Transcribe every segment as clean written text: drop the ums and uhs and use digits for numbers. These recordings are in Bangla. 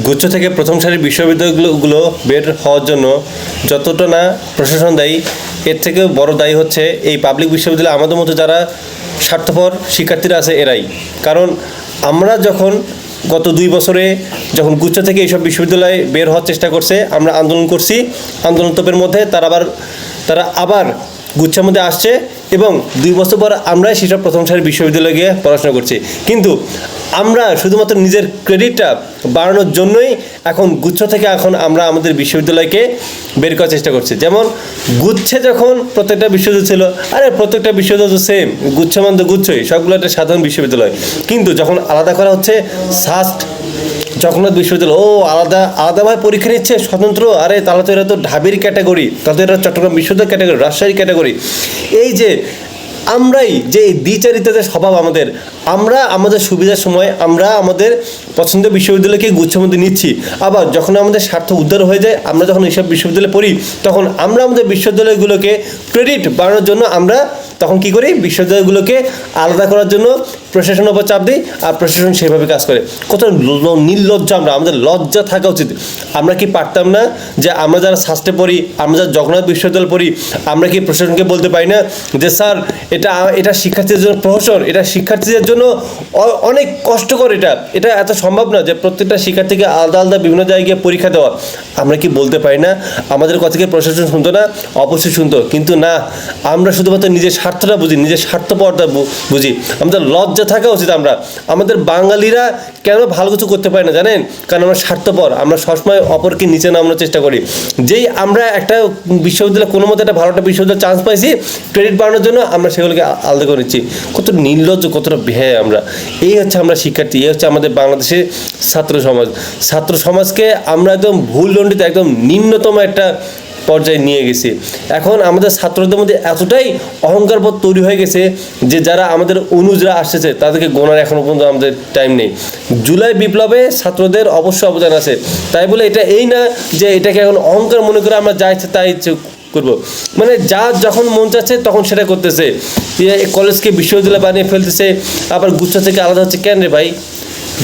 গুচ্ছ থেকে প্রথম সারির বিশ্ববিদ্যালয়গুলো বের হওয়ার জন্য যতটা না প্রশাসন দায়ী, এর থেকে বড় দায়ী হচ্ছে এই পাবলিক বিশ্ববিদ্যালয় আমাদের মতো যারা স্বার্থপর শিক্ষার্থীরা আছে এরাই। কারণ আমরা যখন গত 2 বছরে যখন গুচ্ছ থেকে এইসব বিশ্ববিদ্যালয় বের হওয়ার চেষ্টা করছে, আমরা আন্দোলন করছি, আন্দোলন তোপের মধ্যে তারা আবার গুচ্ছের মধ্যে আসছে এবং 2 বছর পর আমরাই সেসব প্রথম সারির বিশ্ববিদ্যালয়ে গিয়ে পড়াশোনা করছি। কিন্তু আমরা শুধুমাত্র নিজের ক্রেডিটটা বাড়ানোর জন্যই এখন গুচ্ছ থেকে এখন আমরা আমাদের বিশ্ববিদ্যালয়কে বের করার চেষ্টা করছি। যেমন গুচ্ছে যখন প্রত্যেকটা বিশ্ববিদ্যালয় ছিল, আরে প্রত্যেকটা বিশ্ববিদ্যালয় তো সেম, গুচ্ছ মানে তো গুচ্ছই, সবগুলো একটা সাধারণ বিশ্ববিদ্যালয়। কিন্তু যখন আলাদা করা হচ্ছে সাস্ট জগন্নাথ বিশ্ববিদ্যালয়, আলাদাভাবে পরীক্ষা নিচ্ছে স্বতন্ত্র, আরে তাহলে তো এরা তো ঢাবির ক্যাটাগরি, তাহলে এরা চট্টগ্রাম বিশ্ববিদ্যালয় ক্যাটাগরি, রাজশাহী ক্যাটাগরি। এই যে আমরাই যে দ্বিচারিতা যে স্বভাব আমরা আমাদের সুবিধার সময় আমরা আমাদের পছন্দের বিশ্ববিদ্যালয়কে গুচ্ছের মধ্যে নিচ্ছি, আবার যখন আমাদের স্বার্থ উদ্ধার হয়ে যায়, আমরা যখন এইসব বিশ্ববিদ্যালয়ে পড়ি, তখন আমরা আমাদের বিশ্ববিদ্যালয়গুলোকে ক্রেডিট বাড়ানোর জন্য আমরা তখন কী করি, বিশ্ববিদ্যালয়গুলোকে আলাদা করার জন্য প্রশাসনের উপর চাপ দিই, আর প্রশাসন সেভাবে কাজ করে। কত নির্লজ্জ আমরা, আমাদের লজ্জা থাকা উচিত। আমরা কি পারতাম না যে আমরা যারা শাস্ত্রে পড়ি, আমরা যারা জগন্নাথ বিশ্ববিদ্যালয় পড়ি, আমরা কি প্রশাসনকে বলতে পারি না যে স্যার এটা শিক্ষার্থীদের জন্য প্রহসন, এটা শিক্ষার্থীদের জন্য অনেক কষ্টকর, এটা এত সম্ভব না যে প্রত্যেকটা শিক্ষার্থীকে আলাদা আলাদা বিভিন্ন জায়গায় পরীক্ষা দেওয়া। আমরা কি বলতে পারি না? আমাদের কথা কি প্রশাসন শুনতো না? অবশ্যই শুনতো, কিন্তু না, আমরা শুধুমাত্র নিজের স্বার্থটা বুঝি, নিজের স্বার্থপরতা বুঝি। আমাদের লজ্জা থাকা উচিত। আমাদের বাঙালিরা কেন ভালো কিছু করতে পারি না জানেন? কারণ আমরা স্বার্থপর, আমরা সবসময় অপরকে নিচে নামানোর চেষ্টা করি। যেই আমরা একটা বিশ্ববিদ্যালয় কোনো মতো একটা ভালো একটা বিশ্ববিদ্যালয় চান্স পাইছি, ক্রেডিট বাড়ানোর জন্য আমরা সেগুলোকে আলাদা করে নিচ্ছি। কত নির্লজ্জ, কতটা বেহায়া আমরা। এই হচ্ছে আমরা শিক্ষার্থী, এই হচ্ছে আমাদের বাংলাদেশের ছাত্র সমাজকে আমরা একদম ভুলদণ্ডিত, একদম নিম্নতম একটা পর্যায়ে নিয়ে গেছি। এখন আমাদের ছাত্রদের মধ্যে এতটাই অহংকারবোধ তৈরি হয়ে গেছে যে যারা আমাদের অনুজরা আসতেছে তাদেরকে গোনার এখনো পর্যন্ত আমাদের টাইম নেই। জুলাই বিপ্লবে ছাত্রদের অবশ্যই অবদান আছে, তাই বলে এটা এই না যে এটাকে এখন অহংকার মনে করে আমরা যা ইচ্ছে তাই করবো। মানে যা যখন মন চাচ্ছে তখন সেটা করতেছে, কলেজকে বিশ্ববিদ্যালয় বানিয়ে ফেলতেছে, আবার গুচ্ছ থেকে আলাদা হচ্ছে। কেন রে ভাই?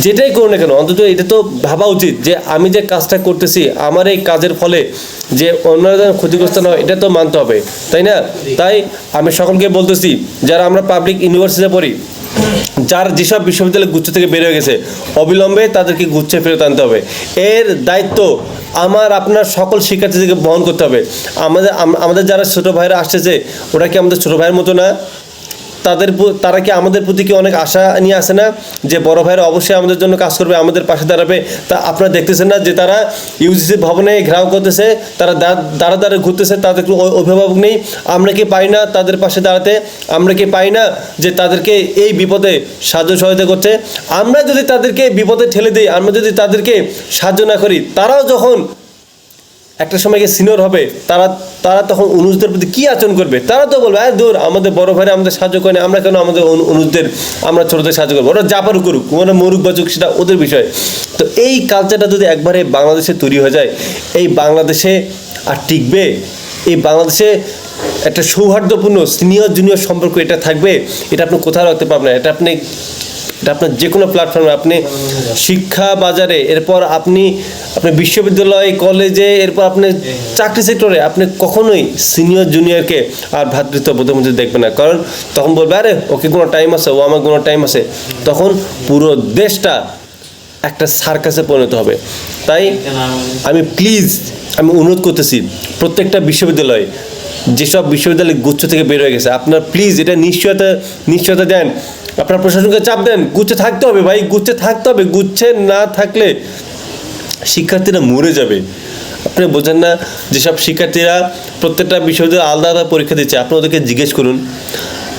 যেটাই করো না কেন, অন্তত এটা তো ভাবা উচিত যে আমি যে কাজটা করতেছি, আমার এই কাজের ফলে যে অন্যরা ক্ষতিগ্রস্ত না হয়, এটা তো মানতে হবে, তাই না? তাই আমি সকলকে বলতেছি, যারা আমরা পাবলিক ইউনিভার্সিটিতে পড়ি, যার যেসব বিশ্ববিদ্যালয় গুচ্ছ থেকে বের হয়ে গেছে, অবিলম্বে তাদেরকে গুচ্ছে ফেরত আনতে হবে। এর দায়িত্ব আপনার সকল শিক্ষার্থীদেরকে বহন করতে হবে। আমাদের যারা ছোটো ভাইরা আসতেছে, ওরা কি আমাদের ছোটো ভাইয়ের মতো না? তারা কি আমাদের প্রতি কি অনেক আশা নিয়ে আসে না যে বড় ভাইরা অবশ্যই আমাদের জন্য কাজ করবে, আমাদের পাশে দাঁড়াবে? তা আপনারা দেখতেছেন না যে তারা ইউজিসি ভবনে ঘেরাও করতেছে, তারা দাঁড়া ঘুরতেছে, তাদের কোনো অভিভাবক নেই। আমরা কি পাই না তাদের পাশে দাঁড়াতে? আমরা কি পাই না যে তাদেরকে এই বিপদে সাহায্য সহায়তা করতে? আমরা যদি তাদেরকে বিপদে ঠেলে দিই, আমরা যদি তাদেরকে সাহায্য না করি, তারাও যখন একটা সময় গিয়ে সিনিয়র হবে, তারা তখন অনুজদের প্রতি কী আচরণ করবে? তারা তো বলবে, দূর, আমাদের বড় ভাইরা আমাদের সাহায্য করে না, আমরা কেন আমাদের অনুজদের আমরা ছোটদের সাহায্য করবো? ওরা যা পারুক করুক, মানে মরুক বাচুক, সেটা ওদের বিষয়। তো এই কালচারটা যদি একবারে বাংলাদেশে তৈরি হয়ে যায়, এই বাংলাদেশে আর টিকবে? এই বাংলাদেশে একটা সৌহার্দ্যপূর্ণ সিনিয়র জুনিয়র সম্পর্ক এটা থাকবে? এটা আপনি কোথাও রাখতে পারবেন না। এটা আপনার যে কোনো প্ল্যাটফর্মে, আপনি শিক্ষা বাজারে, এরপর আপনি বিশ্ববিদ্যালয়, কলেজে, এরপর আপনি চাকরি সেক্টরে, আপনি কখনোই সিনিয়র জুনিয়রকে আর ভ্রাতৃত্ববোধের মধ্যে দেখবেন না। কারণ তখন বলবে, আরে ওকে কোনো টাইম আছে, ও আমার কোনো টাইম আছে। তখন পুরো দেশটা একটা সার্কাসে পরিণত হবে। তাই আমি অনুরোধ করতেছি, প্রত্যেকটা বিশ্ববিদ্যালয়, যেসব বিশ্ববিদ্যালয় গুচ্ছ থেকে বের হয়ে গেছে, আপনার প্লিজ এটা নিশ্চয়তা দেন, আপনার প্রশাসনকে চাপ দেন। গুচ্ছে থাকতে হবে ভাই, গুচ্ছে থাকতে হবে। গুচ্ছে না থাকলে শিক্ষার্থীরা মরে যাবে। আপনি বোঝেন না? যেসব শিক্ষার্থীরা প্রত্যেকটা বিশ্ববিদ্যালয়ে আলাদা আলাদা পরীক্ষা দিচ্ছে, আপনি ওদেরকে জিজ্ঞেস করুন,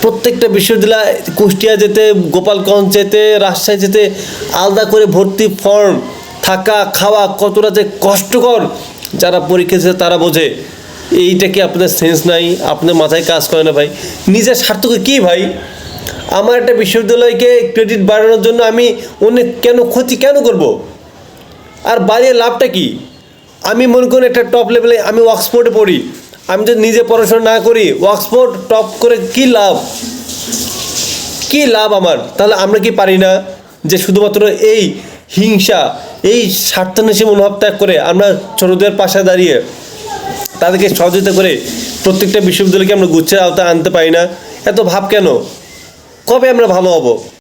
প্রত্যেকটা বিশ্ববিদ্যালয়, কুষ্টিয়া যেতে, গোপালগঞ্জ যেতে, রাজশাহী যেতে, আলাদা করে ভর্তি ফর্ম, থাকা খাওয়া কতটা যে কষ্টকর, যারা পরীক্ষা দিচ্ছে তারা বোঝে। এইটা কি আপনাদের সেন্স নাই? আপনার মাথায় কাজ করে না ভাই? নিজের স্বার্থকে কী ভাই? আমার একটা বিশ্ববিদ্যালয়কে ক্রেডিট বাড়ানোর জন্য আমি অনেক ক্ষতি কেন করব? আর বাড়িয়ে লাভটা কি? আমি মনে করি একটা টপ লেভেলে, আমি অক্সফোর্ডে পড়ি, আমি যদি নিজে পড়াশোনা না করি, অক্সফোর্ড টপ করে কী লাভ আমার? তাহলে আমরা কি পারি না যে শুধুমাত্র এই হিংসা, এই স্বার্থান্বেষী মনোভাব ত্যাগ করে আমরা ছোটদের পাশে দাঁড়িয়ে তাদেরকে সহযোগিতা করে প্রত্যেকটা বিশ্ববিদ্যালয়কে আমরা গুচ্ছের আওতায় আনতে পারি না? এত ভাব কেন? কবে আমরা ভালো হব?